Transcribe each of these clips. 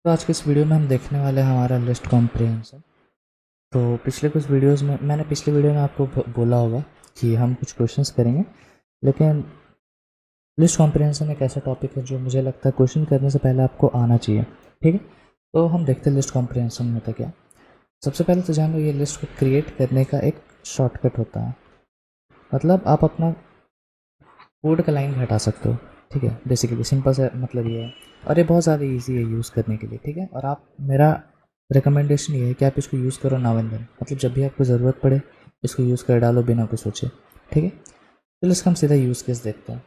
तो आज के इस वीडियो में हम देखने वाले हैं हमारा लिस्ट कॉम्प्रिहेंशन। तो पिछले कुछ वीडियोस में मैंने पिछले वीडियो में आपको बोला होगा कि हम कुछ क्वेश्चंस करेंगे, लेकिन लिस्ट कॉम्प्रिहेंशन एक ऐसा टॉपिक है जो मुझे लगता है क्वेश्चन करने से पहले आपको आना चाहिए। ठीक है, तो हम देखते हैं लिस्ट कॉम्प्रिहेंशन होता क्या। सबसे पहले तो जान लो, ये लिस्ट को क्रिएट करने का एक शॉर्टकट होता है। मतलब आप अपना कोड का लाइन घटा सकते हो। ठीक है, बेसिकली सिंपल सा मतलब ये है, और ये बहुत ज़्यादा इजी है यूज़ करने के लिए। ठीक है, और आप मेरा रिकमेंडेशन ये है कि आप इसको यूज़ करो नाउ एंड देन, मतलब जब भी आपको ज़रूरत पड़े इसको यूज़ कर डालो बिना कुछ सोचे। ठीक है, तो इसका हम सीधा यूज़ केस देखते हैं।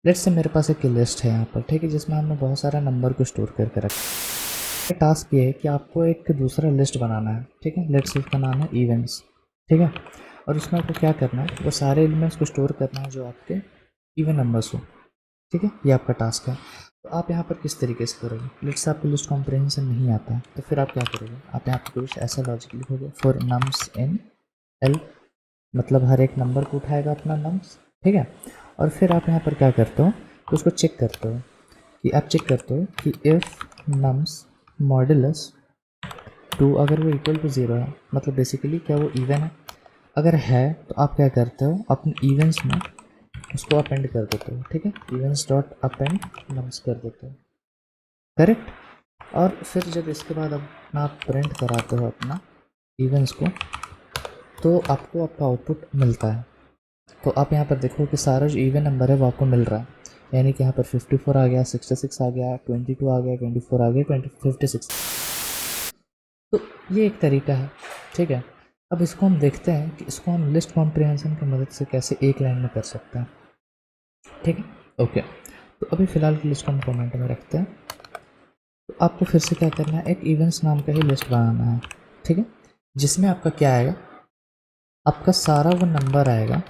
लेट्स से मेरे पास एक लिस्ट है यहाँ पर, ठीक है, जिसमें हमने बहुत सारा नंबर को स्टोर करके रखा है। टास्क ये है कि आपको एक दूसरा लिस्ट बनाना है। ठीक है, लेट्स से उसका नाम है इवेंट्स। ठीक है, और उसमें आपको क्या करना है, वो सारे एलिमेंट्स को स्टोर करना है जो आपके इवन नंबर्स हो। ठीक है, ये आपका टास्क है। तो आप यहाँ पर किस तरीके से करोगे। लेट्स से आपको लिस्ट कॉम्प्रिहेंशन नहीं आता है, तो फिर आप क्या करोगे, आप यहाँ पर कुछ ऐसा लॉजिक लिखोगे, फॉर नम्स इन एल, मतलब हर एक नंबर को उठाएगा अपना नम्स। ठीक है, और फिर आप यहाँ पर क्या करते हो, तो उसको चेक करते हो कि आप चेक करते हो कि इफ़ नम्स मॉडुलस 2 अगर वो इक्वल टू 0 है, मतलब बेसिकली क्या वो इवन है। अगर है तो आप क्या करते हो, अपने इवेंट्स में उसको अपेंड कर देते हो। ठीक है, इवेंट्स डॉट अपेंड नम्स कर देते हो, करेक्ट। और फिर जब इसके बाद अपना आप प्रिंट कराते हो अपना इवेंट्स को, तो आपको आपका आउटपुट मिलता है। तो आप यहाँ पर देखो कि सारा जो इवन नंबर है वो आपको मिल रहा है, यानी कि यहाँ पर 54 आ गया, 66 आ गया, 22 आ गया, 24 आ गया, 56। तो ये एक तरीका है। ठीक है, अब इसको हम देखते हैं कि इसको हम लिस्ट कॉम्प्रिहेंशन की मदद से कैसे एक लाइन में कर सकते हैं। ठीक है, ओके, तो अभी फ़िलहाल की लिस्ट को हम कमेंट में रखते हैं। तो आपको फिर से क्या करना है, एक इवेंट्स नाम का ही लिस्ट बनाना है। ठीक है, जिसमें आपका क्या आएगा, आपका सारा वो नंबर आएगा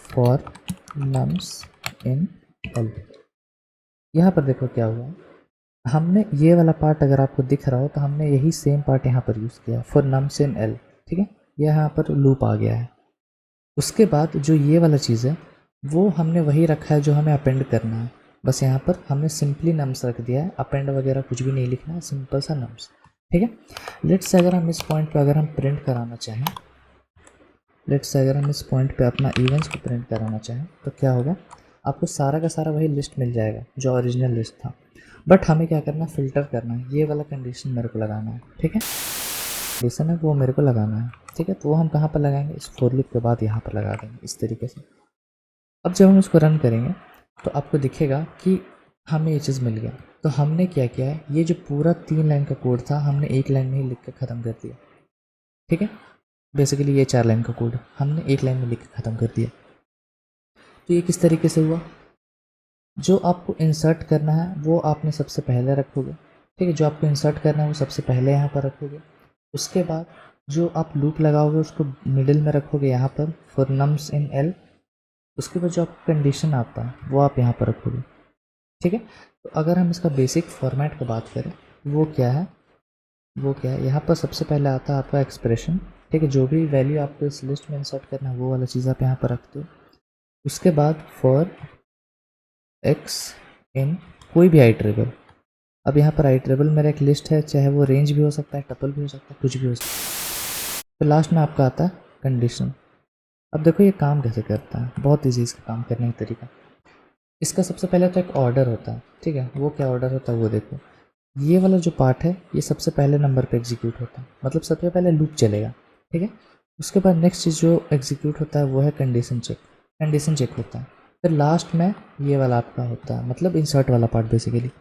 फॉर नम्स इन एल। यहाँ पर देखो क्या हुआ, हमने ये वाला पार्ट अगर आपको दिख रहा हो तो हमने यही सेम पार्ट यहाँ पर यूज़ किया फॉर नम्स इन एल। ठीक है, यहाँ पर लूप आ गया है। उसके बाद जो ये वाला चीज़ है वो हमने वही रखा है जो हमें अपेंड करना है। बस यहाँ पर हमने सिंपली नम्स रख दिया है, अपेंड वगैरह कुछ भी नहीं लिखना है, सिंपल सा नम्स। ठीक है, लेट्स से अगर हम इस पॉइंट पे अगर हम प्रिंट कराना चाहें, लेट्स से अगर हम इस पॉइंट पे अपना इवेंट्स को प्रिंट कराना चाहें, तो क्या होगा, आपको सारा का सारा वही लिस्ट मिल जाएगा जो ओरिजिनल लिस्ट था। बट हमें क्या करना है, फ़िल्टर करना है, ये वाला कंडीशन मेरे को लगाना है। ठीक है, कंडीशन है वो मेरे को लगाना है। ठीक है, तो वो हम कहाँ पर लगाएंगे, इस फॉर लूप के बाद यहाँ पर लगा देंगे इस तरीके से। अब जब हम इसको रन करेंगे तो आपको दिखेगा कि हमें ये चीज़ मिल गया। तो हमने क्या किया है, ये जो पूरा 3 लाइन का कोड था हमने एक लाइन में ही लिख के ख़त्म कर दिया। ठीक है, बेसिकली ये 4 लाइन का कोड हमने एक लाइन में लिख के ख़त्म कर दिया। तो ये किस तरीके से हुआ, जो आपको इंसर्ट करना है वो आपने सबसे पहले रखोगे। ठीक है, जो आपको इंसर्ट करना है वो सबसे पहले यहाँ पर रखोगे। उसके बाद जो आप लूप लगाओगे उसको मिडिल में रखोगे यहाँ पर फॉर नम्स इन एल। उसके बाद जो आपका कंडीशन आता है वो आप यहाँ पर रखोगे। ठीक है, तो अगर हम इसका बेसिक फॉर्मेट की बात करें, वो क्या है, वो क्या है, यहाँ पर सबसे पहले आता है आपका एक्सप्रेशन। ठीक है, जो भी वैल्यू आपको इस लिस्ट में इंसर्ट करना है वो वाला चीज़ आप यहाँ पर रखते हो। उसके बाद फॉर एक्स इन कोई भी आइट्रेबल। अब यहाँ पर आइट्रेबल मेरा एक लिस्ट है, चाहे वो रेंज भी हो सकता है, टपल भी हो सकता है, कुछ भी हो सकता है। तो लास्ट में आपका आता है कंडीशन। अब देखो ये काम कैसे करता है, बहुत ईजी इसका काम करने का तरीका। इसका सबसे पहले तो एक ऑर्डर होता है। ठीक है, वो क्या ऑर्डर होता है वो देखो, ये वाला जो पार्ट है ये सबसे पहले नंबर पे एग्जीक्यूट होता है, मतलब सबसे पहले लूप चलेगा। ठीक है, उसके बाद नेक्स्ट चीज़ जो एग्जीक्यूट होता है वो है कंडीशन चेक। कंडीशन चेक होता है, फिर लास्ट में ये वाला आपका होता है, मतलब इंसर्ट वाला पार्ट बेसिकली।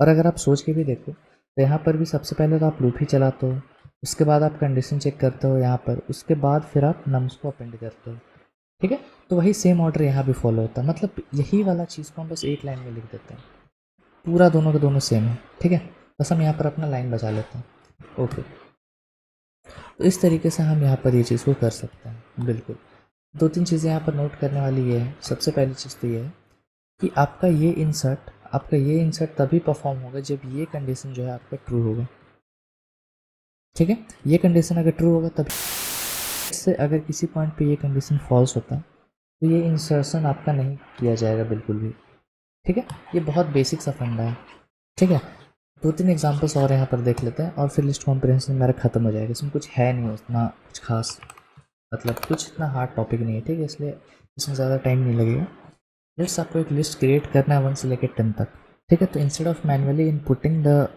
और अगर आप सोच के भी देखो तो यहाँ पर भी सबसे पहले तो आप लूप ही चलाते हो, उसके बाद आप कंडीशन चेक करते हो यहाँ पर, उसके बाद फिर आप नम्स को अपेंड करते हो। ठीक है, तो वही सेम ऑर्डर यहाँ भी फॉलो होता है, मतलब यही वाला चीज़ को हम बस एक लाइन में लिख देते हैं, पूरा दोनों के दोनों सेम है। ठीक है, बस हम यहाँ पर अपना लाइन बचा लेते हैं। ओके, तो इस तरीके से हम यहाँ पर ये चीज़ को कर सकते हैं। बिल्कुल, 2-3 चीज़ें यहाँ पर नोट करने वाली ये है। सबसे पहली चीज़ तो ये है कि आपका ये इंसर्ट तभी परफॉर्म होगा जब ये कंडीशन जो है आपका ट्रू होगा। ठीक है, ये कंडीशन अगर ट्रू होगा तभी, इससे अगर किसी पॉइंट पे ये कंडीशन फॉल्स होता है तो ये इंसर्शन आपका नहीं किया जाएगा बिल्कुल भी। ठीक है, ये बहुत बेसिक सा फंडा है। ठीक है, 2-3 एग्जांपल्स और यहाँ पर देख लेते हैं और फिर लिस्ट कॉम्प्रिहेंशन मेरा ख़त्म हो जाएगा। इसमें कुछ है नहीं उतना कुछ खास, मतलब कुछ इतना हार्ड टॉपिक नहीं है, ठीक है, इसलिए इसमें ज़्यादा टाइम नहीं लगेगा। लेट्स आपको एक लिस्ट क्रिएट करना है 1 से लेकर 10 तक, ठीक है। तो instead of manually inputting the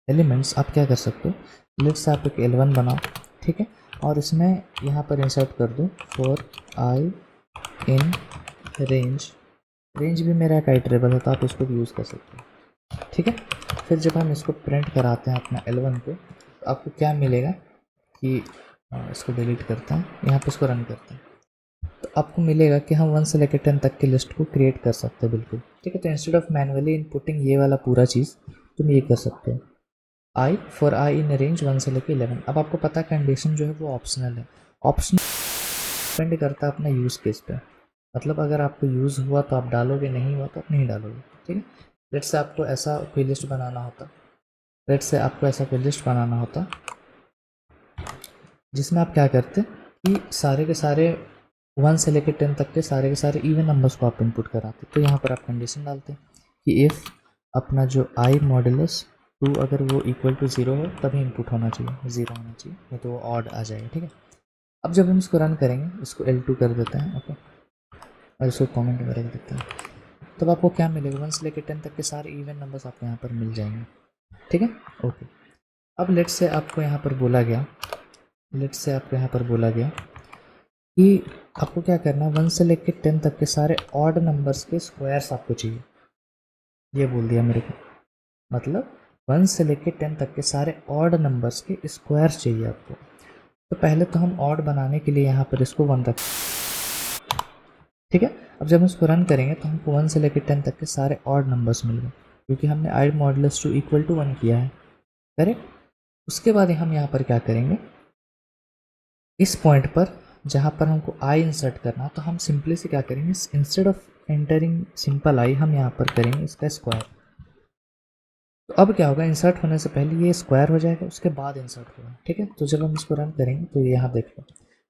elements आप क्या कर सकते हो, लेट्स आप एक L1 बनाओ, ठीक है, और इसमें यहाँ पर इंसर्ट कर दो फॉर आई इन रेंज भी मेरा एक आइटरेबल है तो आप इसको भी यूज़ कर सकते हो, ठीक है। फिर जब हम इसको प्रिंट कराते हैं अपना L1 को तो आपको क्या मिलेगा कि इसको डिलीट करते हैं, यहाँ पे इसको रन करते हैं, तो आपको मिलेगा कि हम 1 से लेकर 10 तक की लिस्ट को क्रिएट कर सकते हैं, बिल्कुल, ठीक है। तो इंस्टेड ऑफ मैनुअली इनपुटिंग ये वाला पूरा चीज़ तुम ये कर सकते हो, I for I in range 1 से लेकर 11। अब आपको पता है कंडीशन जो है वो ऑप्शनल है, ऑप्शनल डिपेंड करता है अपना यूज़ केस पे, मतलब अगर आपको यूज़ हुआ तो आप डालोगे, नहीं हुआ तो आप नहीं डालोगे, ठीक है। लेट्स से आपको ऐसा कोई लिस्ट बनाना होता, जिसमें आप क्या करते कि सारे के सारे 1 से लेकर 10 तक के सारे इवन नंबर्स को आप इनपुट कराते। तो यहाँ पर आप कंडीशन डालते हैं कि इफ़ अपना जो आई मॉडुलस 2 अगर वो इक्वल टू 0 हो तभी इनपुट होना चाहिए, 0 होना चाहिए, नहीं तो वो ऑड आ जाएगा, ठीक है। अब जब हम इसको रन करेंगे, इसको L2 कर देते हैं, ओके, और इसको कमेंट वगैरह कर देते हैं, तब आपको क्या मिलेगा, 1 से लेकर 10 तक के सारे इवन नंबर्स आपको यहाँ पर मिल जाएंगे, ठीक है, ओके। अब लेट्स से आपको यहाँ पर बोला गया कि आपको क्या करना है, 1 से लेकर 10 तक के सारे ऑड नंबर्स के स्क्वायर्स आपको चाहिए, ये बोल दिया मेरे को, मतलब 1 से लेकर 10 तक के सारे ऑड नंबर्स के स्क्वायर्स चाहिए आपको। तो पहले तो हम ऑड बनाने के लिए यहाँ पर इसको 1 रख, ठीक है। अब जब हम इसको रन करेंगे तो हमको 1 से लेकर 10 तक के सारे ऑड नंबर्स मिल गए, क्योंकि हमने आई मॉडुलस 2 इक्वल टू 1 किया है, करेक्ट। उसके बाद हम यहाँ पर क्या करेंगे, इस पॉइंट पर जहाँ पर हमको आई इंसर्ट करना, तो हम सिंपली से क्या करेंगे, instead of entering simple I हम यहाँ पर करेंगे इसका स्क्वायर। तो अब क्या होगा, इंसर्ट होने से पहले ये स्क्वायर हो जाएगा, उसके बाद इंसर्ट होगा, ठीक है। तो जब हम इसको रन करेंगे तो यहाँ देख लो,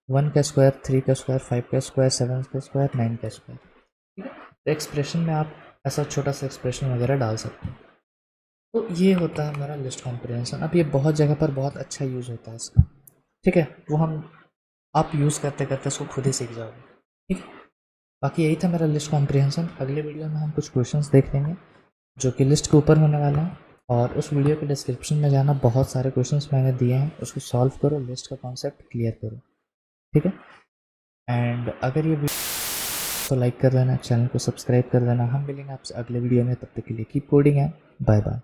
1 का स्क्वायर, 3 का स्क्वायर, 5 का स्क्वायर, 7 का स्क्वायर, 9 का स्क्वायर, ठीक है। तो एक्सप्रेशन में आप ऐसा छोटा सा एक्सप्रेशन वगैरह डाल सकते हैं। तो ये होता है हमारा लिस्ट कॉम्प्रिहेंशन। अब ये बहुत जगह पर बहुत अच्छा यूज़ होता है इसका, ठीक है, वो हम आप यूज़ करते करते इसको खुद ही सीख जाओगे, ठीक है। बाकी यही था मेरा लिस्ट कॉम्प्रिहेंशन। अगले वीडियो में हम कुछ क्वेश्चंस देख लेंगे जो कि लिस्ट के ऊपर होने वाला है, और उस वीडियो के डिस्क्रिप्शन में जाना, बहुत सारे क्वेश्चंस मैंने दिए हैं, उसको सॉल्व करो, लिस्ट का कॉन्सेप्ट क्लियर करो, ठीक है। एंड अगर ये वीडियो तो लाइक कर देना, चैनल को सब्सक्राइब कर देना। हम मिलेंगे आपसे अगले वीडियो में, तब तक के लिए कीप कोडिंग है, बाय बाय।